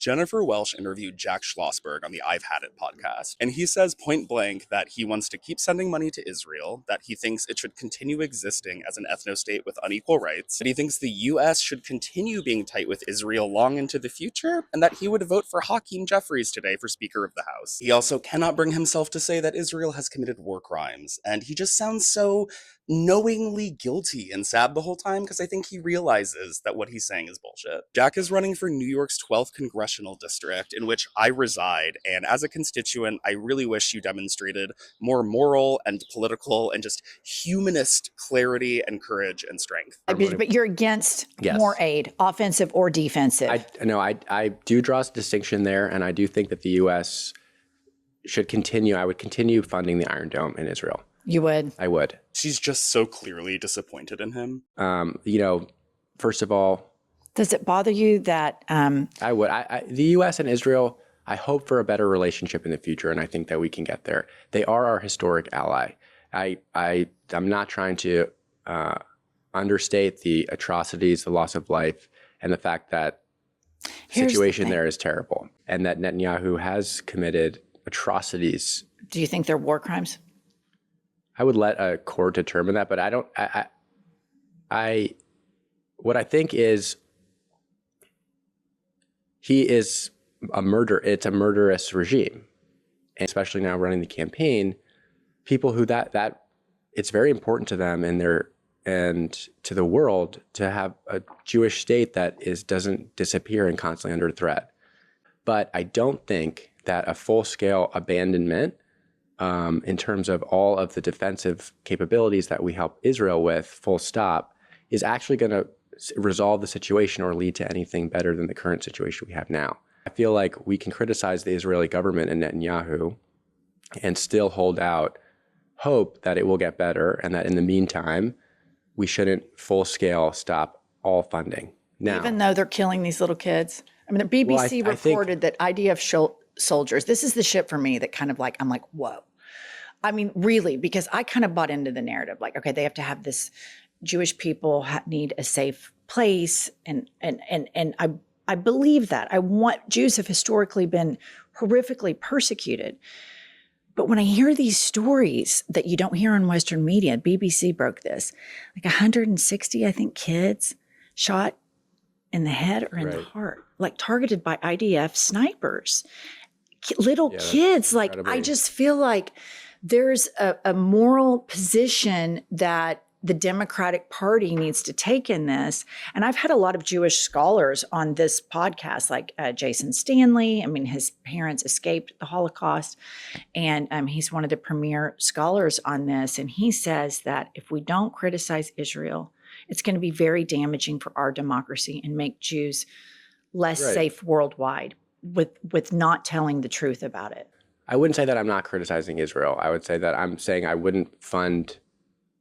Jennifer Welsh interviewed Jack Schlossberg on the I've Had It podcast, and he says point blank that he wants to keep sending money to Israel, that he thinks it should continue existing as an ethno-state with unequal rights, that he thinks the US should continue being tight with Israel long into the future, and that he would vote for Hakeem Jeffries today for Speaker of the House. He also cannot bring himself to say that Israel has committed war crimes, and he just sounds so knowingly guilty and sad the whole time because I think he realizes that what he's saying is bullshit. Jack is running for New York's 12th congressional district, in which I reside, and as a constituent, I really wish you demonstrated more moral and political and just humanist clarity and courage and strength. But you're against more aid, offensive or defensive. I do draw a distinction there, and I do think that the U.S. should continue. I would continue funding the Iron Dome in Israel. You would? I would. She's just so clearly disappointed in him. First of all, does it bother you that I would. The U.S. and Israel, I hope for a better relationship in the future, and I think that we can get there. They are our historic ally. I'm not trying to understate the atrocities, the loss of life, and the fact that the situation there is terrible, and that Netanyahu has committed atrocities. Do you think they're war crimes? I would let a court determine that, but I don't. What I think is he is a murderer. It's a murderous regime, and especially now running the campaign, people who that it's very important to them and to the world to have a Jewish state that doesn't disappear and constantly under threat. But I don't think that a full-scale abandonment, in terms of all of the defensive capabilities that we help Israel with, full stop, is actually going to resolve the situation or lead to anything better than the current situation we have now. I feel like we can criticize the Israeli government and Netanyahu and still hold out hope that it will get better, and that in the meantime, we shouldn't full-scale stop all funding. Now, even though they're killing these little kids? I mean, the BBC reported that IDF soldiers, this is the shit for me that kind of like, I'm like, whoa. I mean, really, because I kind of bought into the narrative, like, okay, they have to have this, Jewish people need a safe place, and I believe that. Jews have historically been horrifically persecuted. But when I hear these stories that you don't hear on Western media, BBC broke this, like 160, I think, kids shot in the head or in the heart, like targeted by IDF snipers. Little kids, like, I just feel like there's a moral position that the Democratic Party needs to take in this. And I've had a lot of Jewish scholars on this podcast, like Jason Stanley. I mean, his parents escaped the Holocaust, and he's one of the premier scholars on this. And he says that if we don't criticize Israel, it's going to be very damaging for our democracy and make Jews less safe worldwide with not telling the truth about it. I wouldn't say that I'm not criticizing Israel. I would say that I'm saying I wouldn't fund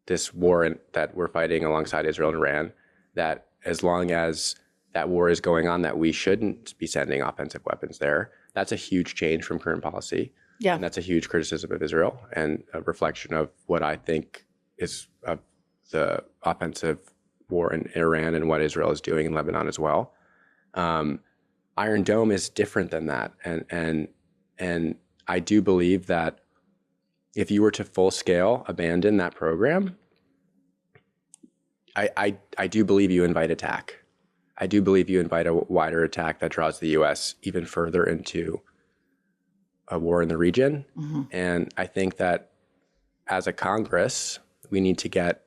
this war that we're fighting alongside Israel and Iran, that as long as that war is going on, that we shouldn't be sending offensive weapons there. That's a huge change from current policy. Yeah. And that's a huge criticism of Israel and a reflection of what I think is the offensive war in Iran and what Israel is doing in Lebanon as well. Iron Dome is different than that. And I do believe that if you were to full scale abandon that program, I do believe you invite attack. I do believe you invite a wider attack that draws the U.S. even further into a war in the region. Mm-hmm. And I think that as a Congress, we need to get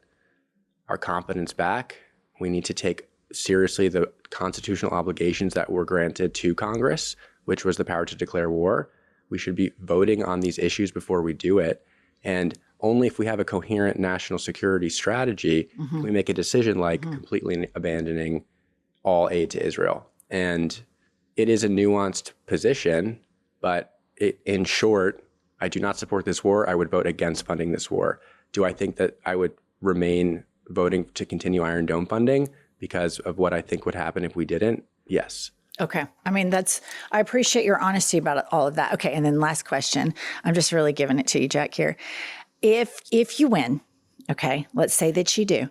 our confidence back. We need to take seriously the constitutional obligations that were granted to Congress, which was the power to declare war. We should be voting on these issues before we do it. And only if we have a coherent national security strategy can we make a decision like completely abandoning all aid to Israel. And it is a nuanced position, but in short, I do not support this war. I would vote against funding this war. Do I think that I would remain voting to continue Iron Dome funding because of what I think would happen if we didn't? Yes. Okay. I mean, I appreciate your honesty about all of that. Okay. And then last question. I'm just really giving it to you, Jack, here. If you win, okay, let's say that you do,